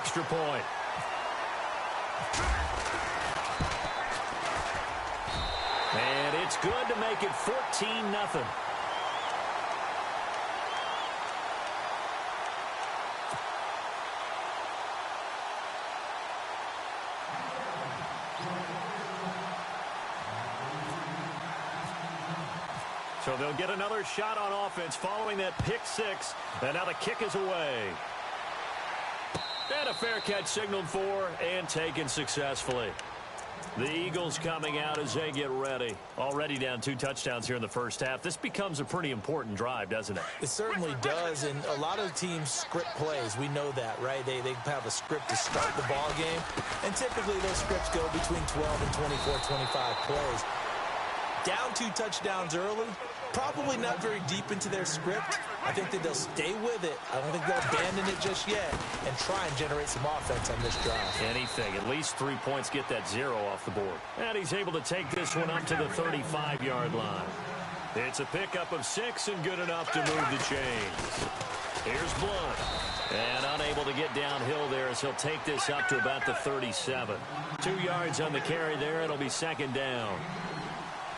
extra point. And it's good to make it 14-0. So they'll get another shot on offense following that pick six. And now the kick is away. And a fair catch signaled for and taken successfully. The Eagles coming out as they get ready. Already down 2 touchdowns here in the first half. This becomes a pretty important drive, doesn't it? It certainly does, and a lot of teams script plays. We know that, right? They have a script to start the ball game, and typically those scripts go between 12 and 24, 25 plays. Down 2 touchdowns early, probably not very deep into their script. I think that they'll stay with it. I don't think they'll abandon it just yet and try and generate some offense on this drive. Anything. At least 3 points get that 0 off the board. And he's able to take this one up to the 35-yard line. It's a pickup of 6 and good enough to move the chains. Here's Blunt. And unable to get downhill there as he'll take this up to about the 37. 2 yards on the carry there. It'll be second down.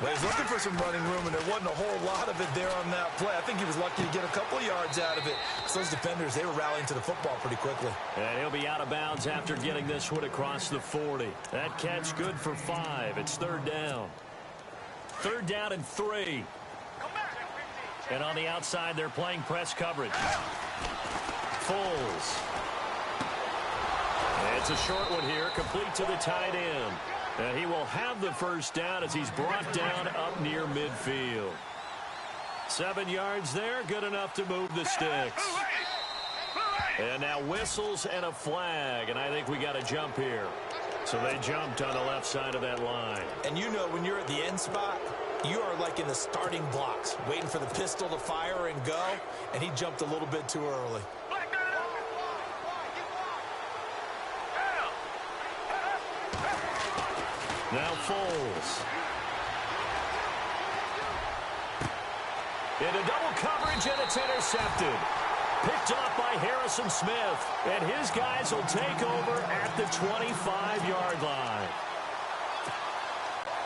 Well, he's looking for some running room, and there wasn't a whole lot of it there on that play. I think he was lucky to get a couple of yards out of it. So those defenders, they were rallying to the football pretty quickly. And he'll be out of bounds after getting this one across the 40. That catch good for 5. It's third down. Third down and 3. And on the outside, they're playing press coverage. Foles. It's a short one here, complete to the tight end. And he will have the first down as he's brought down up near midfield. 7 yards there, good enough to move the sticks. And now whistles and a flag, and I think we got a jump here. So they jumped on the left side of that line. And you know when you're at the end spot, you are like in the starting blocks, waiting for the pistol to fire and go, and he jumped a little bit too early. Now Foles. Into double coverage, and it's intercepted. Picked off by Harrison Smith. And his guys will take over at the 25-yard line.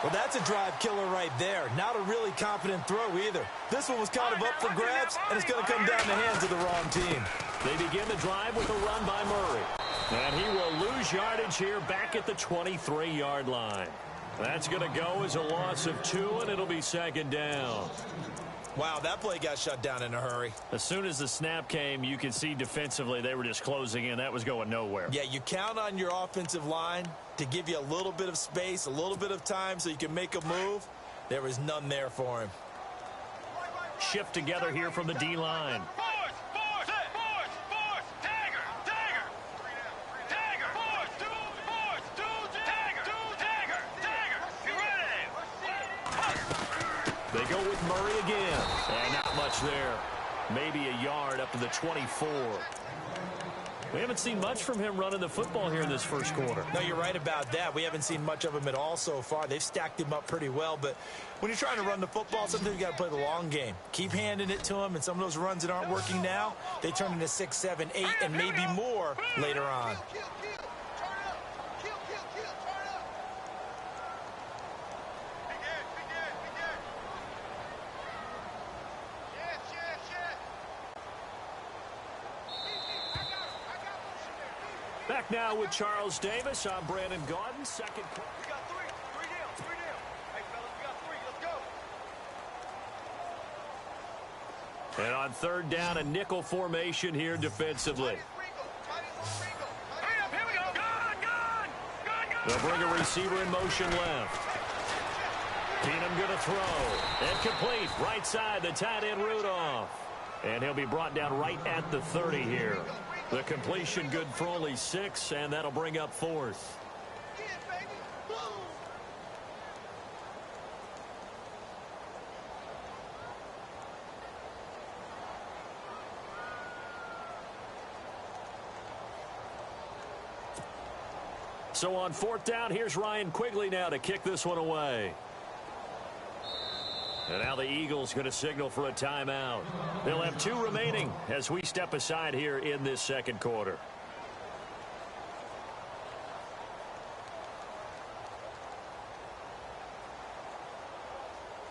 Well, that's a drive killer right there. Not a really confident throw either. This one was kind of up for grabs, and it's going to come down the hands of the wrong team. They begin the drive with a run by Murray. And he will lose yardage here back at the 23-yard line. That's going to go as a loss of 2, and it'll be second down. Wow, that play got shut down in a hurry. As soon as the snap came, you could see defensively they were just closing in. That was going nowhere. Yeah, you count on your offensive line to give you a little bit of space, a little bit of time so you can make a move. There was none there for him. Shift together here from the D-line. They go with Murray again. And not much there. Maybe a yard up to the 24. We haven't seen much from him running the football here in this first quarter. No, you're right about that. We haven't seen much of him at all so far. They've stacked him up pretty well. But when you're trying to run the football, sometimes you got to play the long game. Keep handing it to him. And some of those runs that aren't working now, they turn into 6, 7, 8, and maybe more later on. Back now with Charles Davis. I'm Brandon Gaudin. Second quarter. We got three. Three down. Hey, fellas, we got 3. Let's go. And on third down, a nickel formation here defensively. They'll bring a receiver in motion left. Keenum going to throw. And complete. Right side, the tight end Rudolph. And he'll be brought down right at the 30 here. The completion good for only 6, and that'll bring up 4th. So on 4th down, here's Ryan Quigley now to kick this one away. And now the Eagles going to signal for a timeout. They'll have 2 remaining as we step aside here in this second quarter.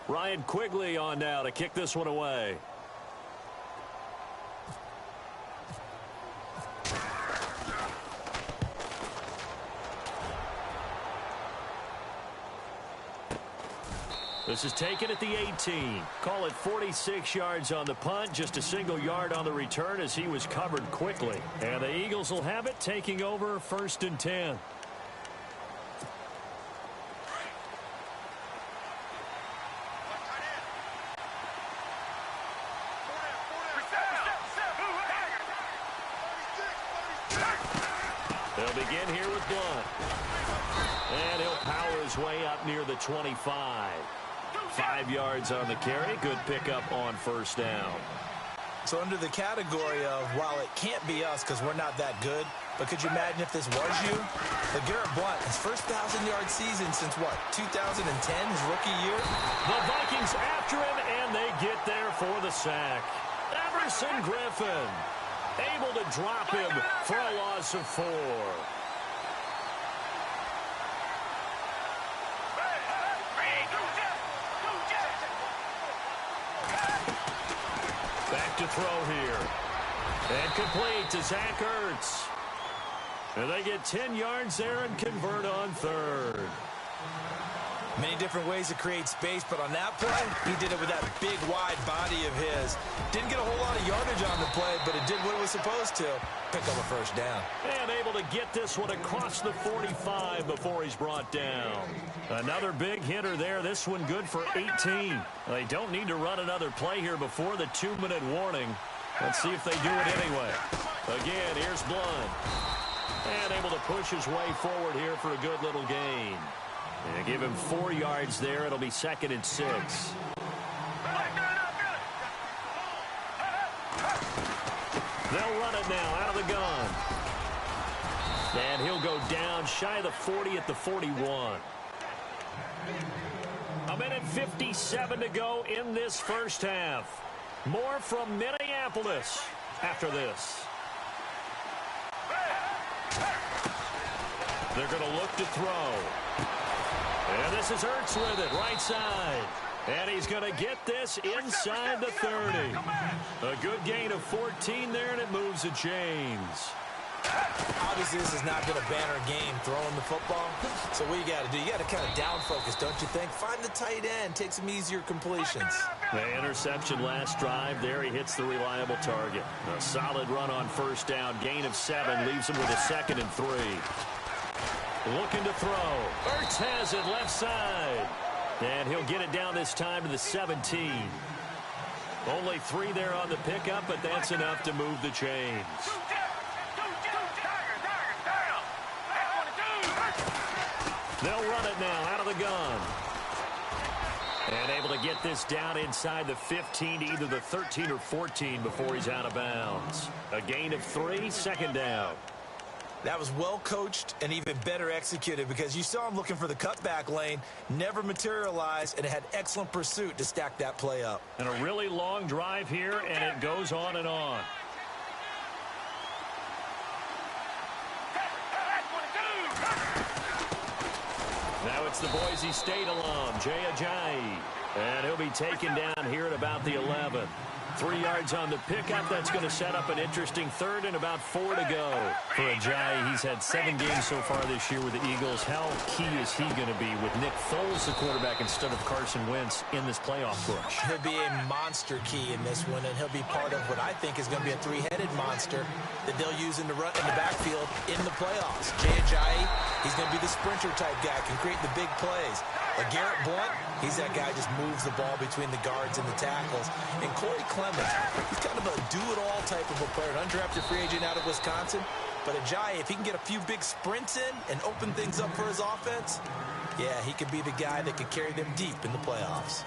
Ryan Quigley on now to kick this one away. This is taken at the 18. Call it 46 yards on the punt, just a single yard on the return as he was covered quickly. And the Eagles will have it, taking over 1st and 10. They'll begin here with Blunt. And he'll power his way up near the 25. 5 yards on the carry. Good pickup on 1st down. So under the category of, while it can't be us because we're not that good, but could you imagine if this was you? But Garrett Blunt, his first 1,000-yard season since, what, 2010, his rookie year? The Vikings after him, and they get there for the sack. Everson Griffin able to drop him for a loss of 4. Back to throw here. And complete to Zach Ertz. And they get 10 yards there and convert on 3rd. Many different ways to create space, but on that play, he did it with that big, wide body of his. Didn't get a whole lot of yardage on the play, but it did what it was supposed to. Pick up a 1st down. And able to get this one across the 45 before he's brought down. Another big hitter there. This one good for 18. They don't need to run another play here before the 2-minute warning. Let's see if they do it anyway. Again, here's Blunt. And able to push his way forward here for a good little gain. And give him 4 yards there. It'll be 2nd and 6. They'll run it now out of the gun. And he'll go down shy of the 40 at the 41. A minute 57 to go in this 1st half. More from Minneapolis after this. They're going to look to throw. And this is Ertz with it, right side. And he's going to get this inside the 30. A good gain of 14 there, and it moves the chains. Obviously, this has not been a banner game throwing the football. So what you got to do, you got to kind of down focus, don't you think? Find the tight end, take some easier completions. The interception last drive there. He hits the reliable target. A solid run on 1st down. Gain of 7 leaves him with a 2nd and 3. Looking to throw. Ertz has it left side. And he'll get it down this time to the 17. Only 3 there on the pickup, but that's enough to move the chains. They'll run it now out of the gun. And able to get this down inside the 15 to either the 13 or 14 before he's out of bounds. A gain of 3, 2nd down. That was well coached and even better executed because you saw him looking for the cutback lane, never materialized, and it had excellent pursuit to stack that play up. And a really long drive here, and it goes on and on. Now it's the Boise State alum, Jay Ajayi. And he'll be taken down here at about the 11. 3 yards on the pickup. That's going to set up an interesting 3rd and about 4 to go. For Ajayi, he's had 7 games so far this year with the Eagles. How key is he going to be with Nick Foles, the quarterback, instead of Carson Wentz in this playoff push? He'll be a monster key in this one, and he'll be part of what I think is going to be a 3-headed monster that they'll use in the backfield in the playoffs. Jay Ajayi, he's going to be the sprinter type guy, can create the big plays. Like Garrett Blunt, he's that guy who just moves the ball between the guards and the tackles. And Corey Clemens, he's kind of a do-it-all type of a player, an undrafted free agent out of Wisconsin. But Ajayi, if he can get a few big sprints in and open things up for his offense, yeah, he could be the guy that could carry them deep in the playoffs.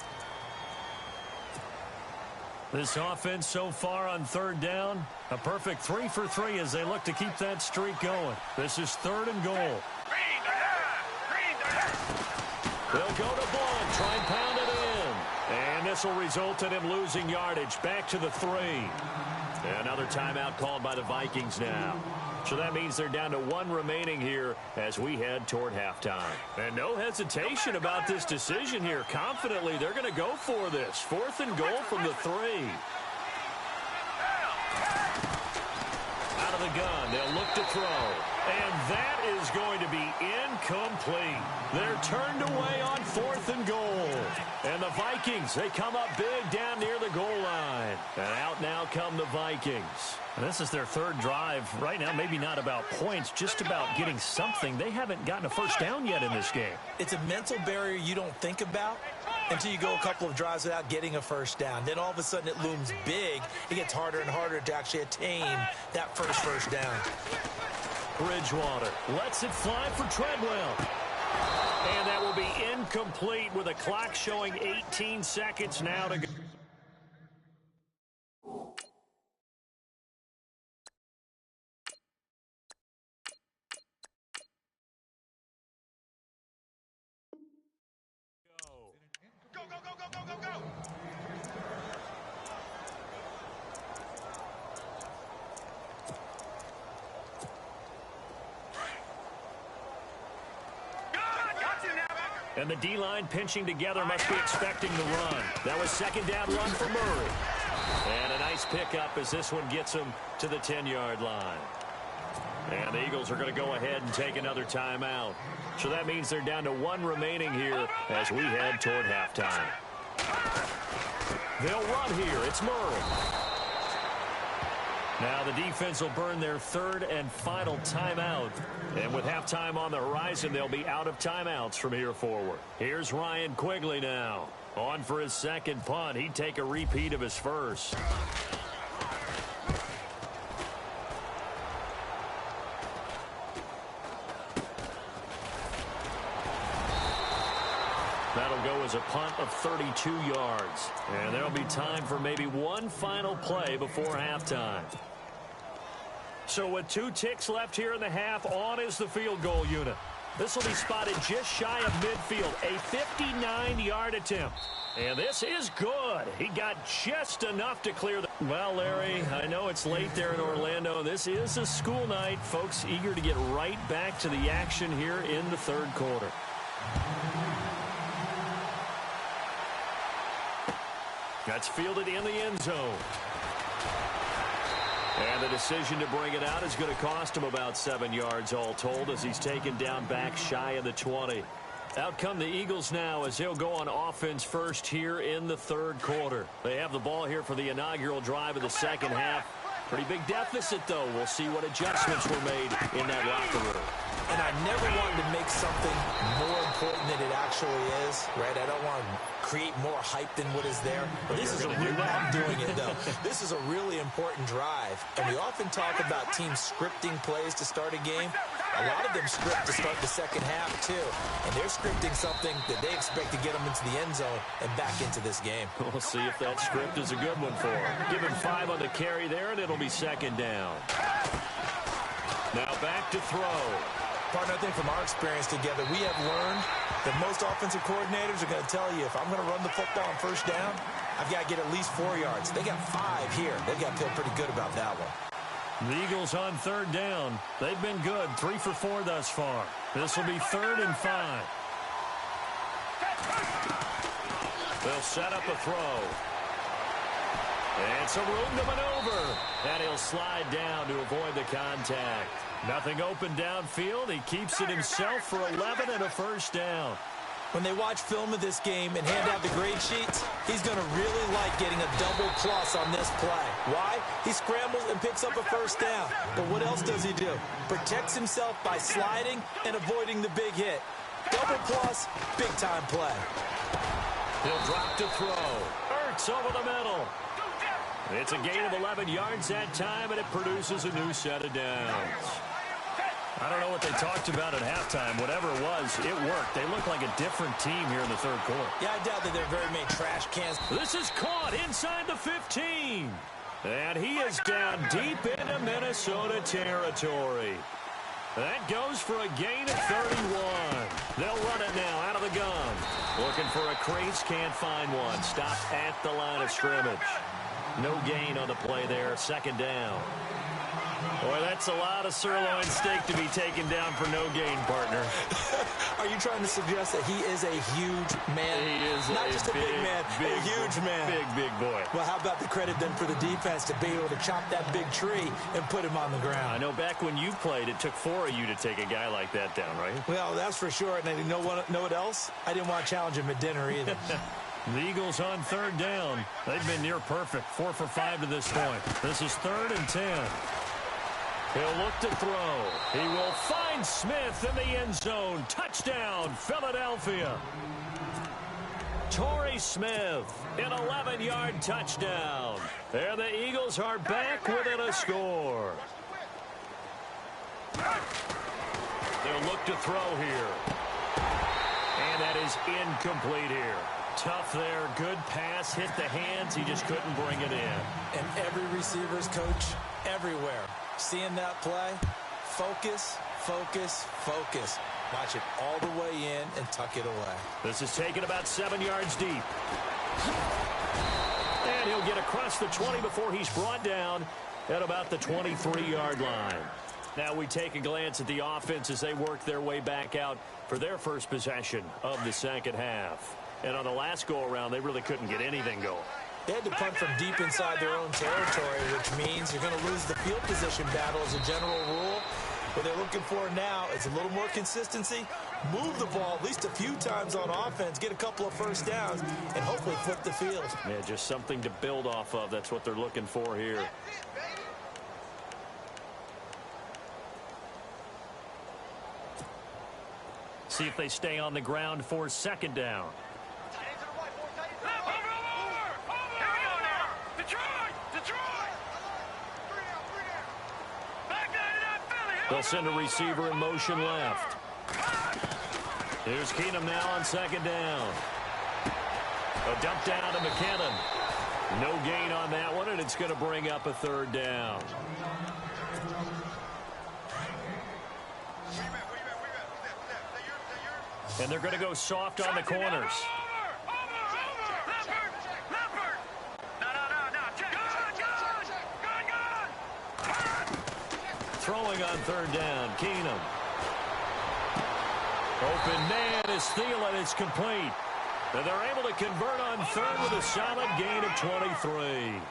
This offense so far on 3rd down, a perfect 3 for 3 as they look to keep that streak going. This is 3rd and goal. They'll go to Blunt, try and pound it in. And this will result in him losing yardage back to the 3. Another timeout called by the Vikings now. So that means they're down to 1 remaining here as we head toward halftime. And no hesitation about this decision here. Confidently, they're going to go for this. 4th and goal from the 3. Out of the gun, they'll look to throw. And that is going to be incomplete. They're turned away on 4th and goal. And the Vikings, they come up big down near the goal line. And out now come the Vikings. And this is their 3rd drive. Right now, maybe not about points, just about getting something. They haven't gotten a first down yet in this game. It's a mental barrier you don't think about until you go a couple of drives without getting a first down. Then all of a sudden it looms big. It gets harder and harder to actually attain that first down. Bridgewater lets it fly for Treadwell. And that will be incomplete with a clock showing 18 seconds now to go. And the D-line pinching together must be expecting the run. That was 2nd down run for Murray. And a nice pickup as this one gets him to the 10-yard line. And the Eagles are going to go ahead and take another timeout. So that means they're down to 1 remaining here as we head toward halftime. They'll run here. It's Murray. Now the defense will burn their 3rd and final timeout. And with halftime on the horizon, they'll be out of timeouts from here forward. Here's Ryan Quigley now. On for his 2nd punt. He'd take a repeat of his 1st. That'll go as a punt of 32 yards. And there'll be time for maybe one final play before halftime. So with 2 ticks left here in the half, on is the field goal unit. This will be spotted just shy of midfield, a 59-yard attempt. And this is good. He got just enough to clear the... Well, Larry, I know it's late there in Orlando. This is a school night. Folks eager to get right back to the action here in the 3rd quarter. That's fielded in the end zone. And the decision to bring it out is going to cost him about 7 yards all told as he's taken down back shy of the 20. Out come the Eagles now as they'll go on offense first here in the 3rd quarter. They have the ball here for the inaugural drive of the 2nd half. Pretty big deficit, though. We'll see what adjustments were made in that locker room. And I never wanted to make something more important than it actually is, right? I don't want to create more hype than what is there. But this is I'm doing it, though. This is a really important drive. And we often talk about teams scripting plays to start a game. A lot of them script to start the 2nd half, too. And they're scripting something that they expect to get them into the end zone and back into this game. We'll see if that script is a good one for them. Give him 5 on the carry there, and it'll be 2nd down. Now back to throw. Partner, I think from our experience together, we have learned that most offensive coordinators are going to tell you, if I'm going to run the football on 1st down, I've got to get at least 4 yards. They got 5 here. They've got to feel pretty good about that one. The Eagles on 3rd down. They've been good, 3 for 4 thus far. This will be 3rd and 5. They'll set up a throw. And some room to maneuver. And he'll slide down to avoid the contact. Nothing open downfield. He keeps it himself for 11 and a 1st down. When they watch film of this game and hand out the grade sheets, he's going to really like getting a double plus on this play. Why? He scrambles and picks up a 1st down. But what else does he do? Protects himself by sliding and avoiding the big hit. Double plus, big-time play. He'll drop to throw. Ertz over the middle. It's a gain of 11 yards that time, and it produces a new set of downs. I don't know what they talked about at halftime. Whatever it was, it worked. They look like a different team here in the 3rd quarter. Yeah, I doubt that there are very many trash cans. This is caught inside the 15. And he is down deep into Minnesota territory. That goes for a gain of 31. They'll run it now out of the gun. Looking for a crease, can't find one. Stopped at the line of scrimmage. No gain on the play there. Second down. Boy, that's a lot of sirloin steak to be taken down for no gain, partner. Are you trying to suggest that he is a huge man? He is not just a big man, a huge man. Big boy. Well, how about the credit then for the defense to be able to chop that big tree and put him on the ground? I know back when you played, it took 4 of you to take a guy like that down, right? Well, that's for sure. And you know what else? I didn't want to challenge him at dinner either. The Eagles on third down. They've been near perfect. 4 for 5 to this point. This is 3rd and 10. He'll look to throw. He will find Smith in the end zone. Touchdown, Philadelphia. Torrey Smith, an 11-yard touchdown. And the Eagles are back within a score. They'll look to throw here. And that is incomplete here. Tough there. Good pass. Hit the hands. He just couldn't bring it in. And every receiver's coach everywhere. Seeing that play, focus, focus, focus. Watch it all the way in and tuck it away. This is taken about 7 yards deep. And he'll get across the 20 before he's brought down at about the 23-yard line. Now we take a glance at the offense as they work their way back out for their first possession of the second half. And on the last go-around, they really couldn't get anything going. They had to punt from deep inside their own territory, which means you're going to lose the field position battle as a general rule. What they're looking for now is a little more consistency, move the ball at least a few times on offense, get a couple of first downs, and hopefully flip the field. Yeah, just something to build off of. That's what they're looking for here. See if they stay on the ground for second down. They'll send a receiver in motion left. Here's Keenum now on second down. A dump down to McKinnon. No gain on that one, and it's going to bring up a third down. And they're going to go soft on the corners. Throwing on third down, Keenum. Open man is Thielen. It's complete. And they're able to convert on third with a solid gain of 23.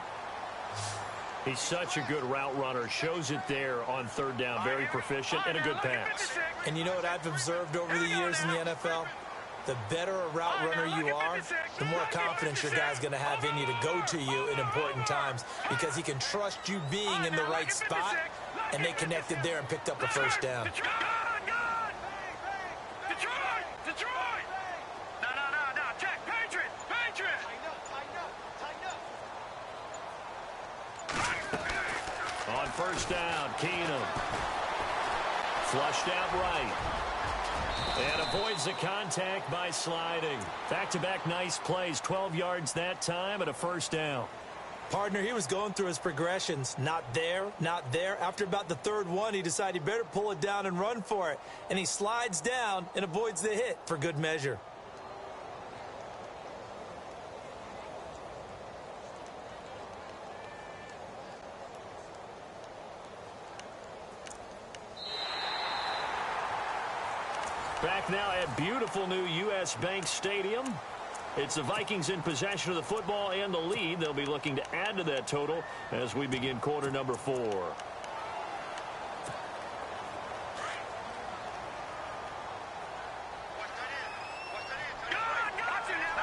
He's such a good route runner. Shows it there on third down. Very proficient and a good pass. And you know what I've observed over the years in the NFL? The better a route runner you are, the more confidence your guy's going to have in you to go to you in important times because he can trust you being in the right spot, and they connected there and picked up a first down. On first down, Keenum. Flushed out right. And avoids the contact by sliding. Back-to-back nice plays. 12 yards that time and a first down. Partner, he was going through his progressions. Not there, not there. After about the third one, he decided he better pull it down and run for it. And he slides down and avoids the hit for good measure. Back now at beautiful new U.S. Bank Stadium. It's the Vikings in possession of the football and the lead. They'll be looking to add to that total as we begin quarter number 4.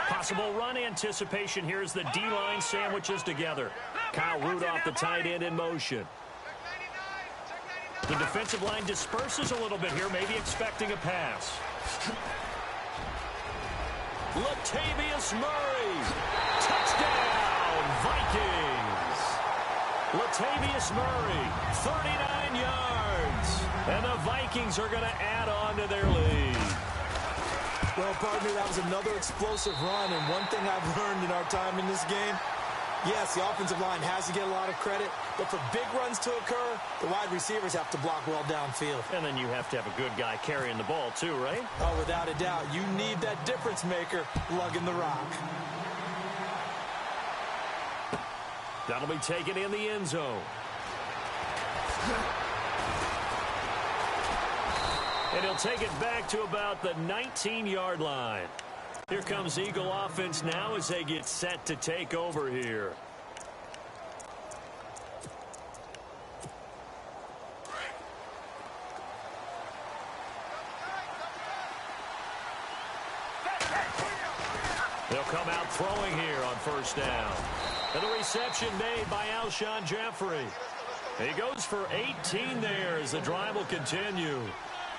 Possible run anticipation. Here's the D-line sandwiches together. Kyle Rudolph, the tight end, in motion. The defensive line disperses a little bit here, maybe expecting a pass. Latavius Murray. Touchdown, Vikings. Latavius Murray, 39 yards. And the Vikings are going to add on to their lead. Well, partner, that was another explosive run. And one thing I've learned in our time in this game, yes, the offensive line has to get a lot of credit, but for big runs to occur, the wide receivers have to block well downfield. And then you have to have a good guy carrying the ball too, right? Oh, without a doubt. You need that difference maker lugging the rock. That'll be taken in the end zone. And he'll take it back to about the 19-yard line. Here comes Eagle offense now as they get set to take over here. They'll come out throwing here on first down. And the reception made by Alshon Jeffrey. He goes for 18 there as the drive will continue.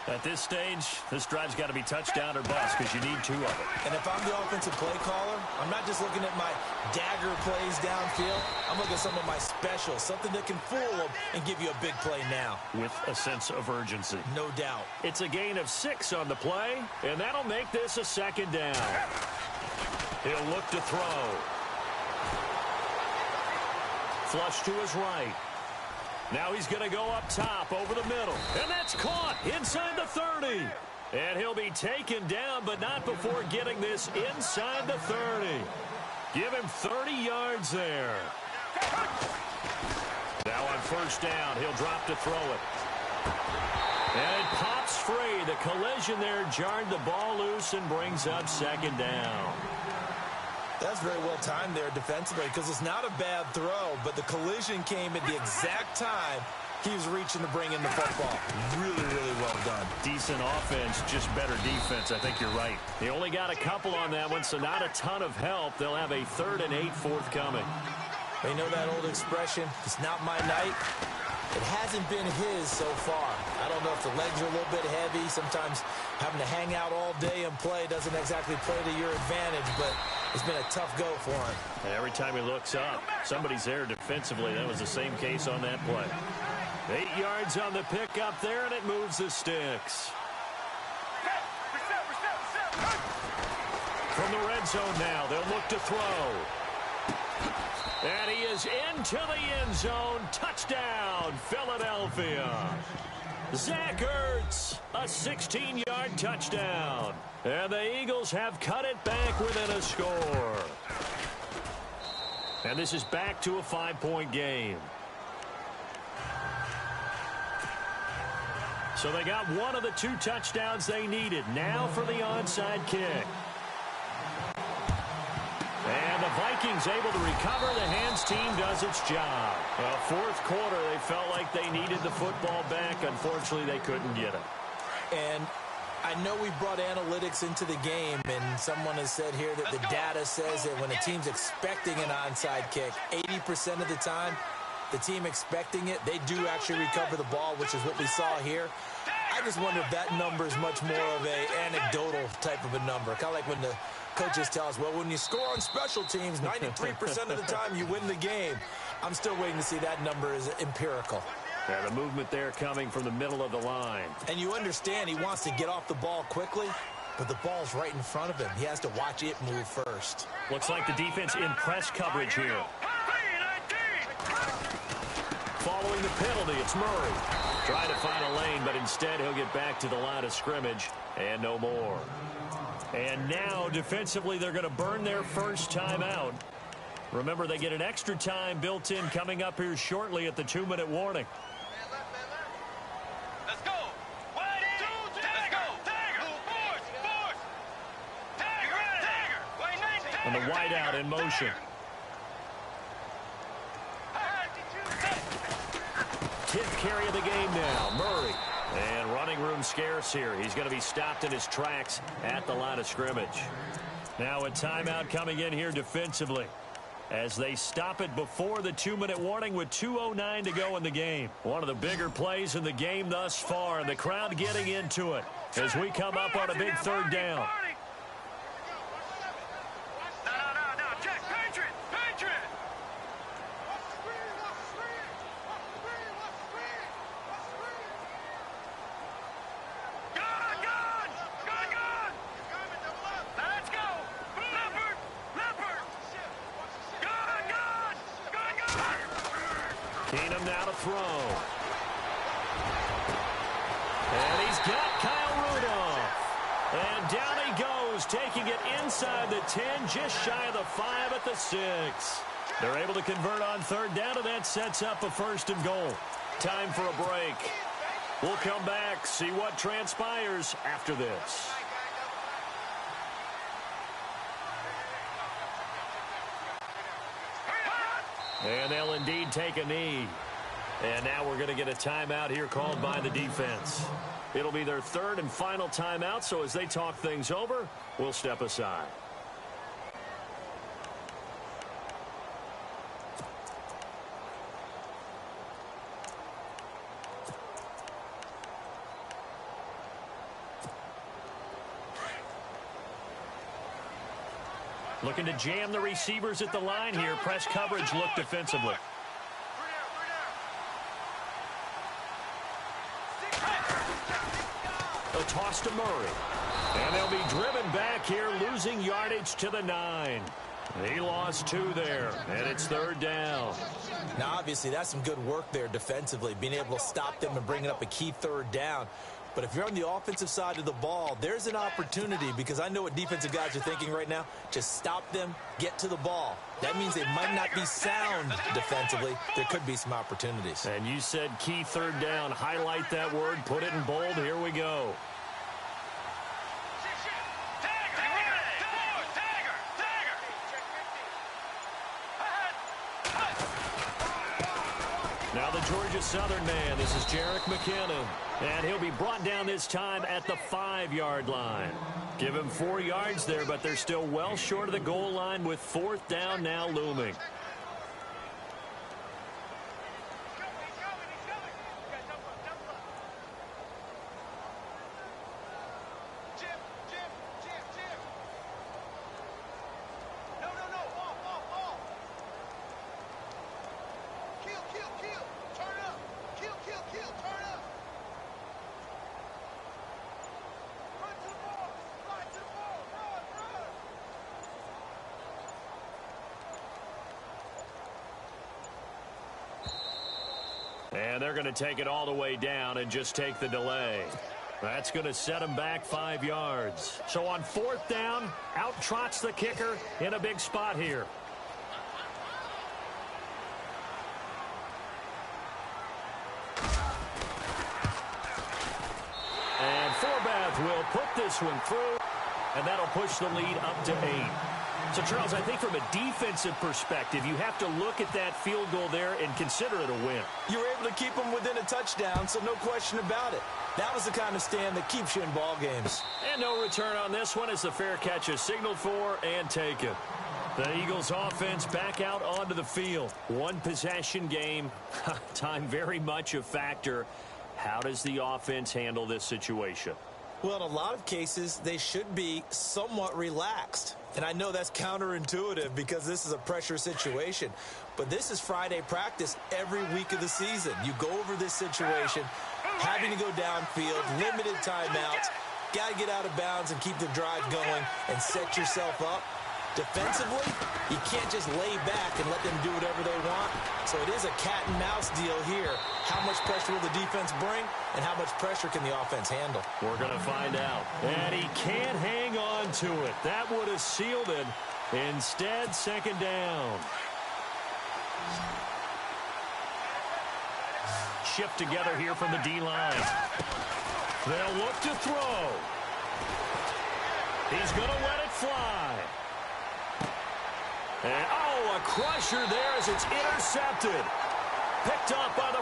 At this stage, this drive's got to be touchdown or bust because you need 2 of it. And if I'm the offensive play caller, I'm not just looking at my dagger plays downfield. I'm looking at some of my specials, something that can fool them and give you a big play now. With a sense of urgency. No doubt. It's a gain of 6 on the play, and that'll make this a second down. He'll look to throw. Flush to his right. Now he's going to go up top over the middle. And that's caught inside the 30. And he'll be taken down, but not before getting this inside the 30. Give him 30 yards there. Now on first down, he'll drop to throw it. And it pops free. The collision there jarred the ball loose and brings up second down. That's very well timed there defensively because it's not a bad throw, but the collision came at the exact time he was reaching to bring in the football. Really, really well done. Decent offense, just better defense. I think you're right. They only got a couple on that one, so not a ton of help. They'll have a 3rd and 8 forthcoming. They know that old expression, it's not my night. It hasn't been his so far. I don't know if the legs are a little bit heavy. Sometimes having to hang out all day and play doesn't exactly play to your advantage, but it's been a tough go for him. And every time he looks up, somebody's there defensively. That was the same case on that play. 8 yards on the pickup there, and it moves the sticks. From the red zone now, they'll look to throw. And he is into the end zone. Touchdown, Philadelphia. Zach Ertz, a 16-yard touchdown. And the Eagles have cut it back within a score. And this is back to a 5-point game. So they got one of the 2 touchdowns they needed. Now for the onside kick. And the Vikings able to recover. The hands team does its job. Well, 4th quarter, they felt like they needed the football back. Unfortunately, they couldn't get it. And I know we brought analytics into the game, and someone has said here that the data says that when a team's expecting an onside kick, 80% of the time, the team expecting it, they do actually recover the ball, which is what we saw here. I just wonder if that number is much more of a anecdotal type of a number. Kind of like when the coaches tell us, well, when you score on special teams, 93% of the time you win the game. I'm still waiting to see that number is empirical. Yeah, the movement there coming from the middle of the line. And you understand he wants to get off the ball quickly, but the ball's right in front of him. He has to watch it move first. Looks like the defense in press coverage here. Following the penalty, it's Murray. Trying to find a lane, but instead he'll get back to the line of scrimmage and no more. And now, defensively, they're going to burn their first time out. Remember, they get an extra time built in coming up here shortly at the 2-minute warning. Let's go. 1, 2, 3. Let's go. Tiger. Force. Tiger. And the wideout in motion. 10th carry of the game now. Murray. And running room scarce here. He's going to be stopped in his tracks at the line of scrimmage. Now a timeout coming in here defensively as they stop it before the 2-minute warning with 2:09 to go in the game. One of the bigger plays in the game thus far, and the crowd getting into it as we come up on a big 3rd down. No. Check. Patriot. Gun. Let's go. Leopard. Gun. Keenum now to throw. And he's got Kyle Rudolph. And down he goes, taking it inside the 10, just shy of the 5 at the 6. They're able to convert on third down, and that sets up a 1st and goal. Time for a break. We'll come back, see what transpires after this. And they'll indeed take a knee. And now we're going to get a timeout here called by the defense. It'll be their 3rd and final timeout, so as they talk things over, we'll step aside. Looking to jam the receivers at the line here. Press coverage look defensively. A toss to Murray. And they'll be driven back here, losing yardage to the 9. He lost 2 there, and it's 3rd down. Now, obviously, that's some good work there defensively, being able to stop them and bringing up a key 3rd down. But if you're on the offensive side of the ball, there's an opportunity, because I know what defensive guys are thinking right now. Just stop them, get to the ball. That means they might not be sound defensively. There could be some opportunities. And you said key 3rd down. Highlight that word, put it in bold. Here we go. Now the Georgia Southern man, this is Jerick McKinnon. And he'll be brought down this time at the 5-yard line. Give him 4 yards there, but they're still well short of the goal line with 4th down now looming. And they're going to take it all the way down and just take the delay. That's going to set them back 5 yards. So on 4th down, out trots the kicker in a big spot here. And Forbath will put this one through, and that'll push the lead up to 8. So, Charles, I think from a defensive perspective, you have to look at that field goal there and consider it a win. You were able to keep them within a touchdown, so no question about it. That was the kind of stand that keeps you in ball games. And no return on this one as the fair catch is signaled for and taken. The Eagles offense back out onto the field. 1 possession game. Time very much a factor. How does the offense handle this situation? Well, in a lot of cases, they should be somewhat relaxed. And I know that's counterintuitive because this is a pressure situation. But this is Friday practice every week of the season. You go over this situation, having to go downfield, limited timeouts, got to get out of bounds and keep the drive going and set yourself up. Defensively, you can't just lay back and let them do whatever they want. So it is a cat-and-mouse deal here. How much pressure will the defense bring, and how much pressure can the offense handle? We're going to find out. And he can't hang on to it. That would have sealed it. Instead, 2nd down. Shift together here from the D-line. They'll look to throw. He's going to let it fly. And, oh, a crusher there as it's intercepted. Picked up by the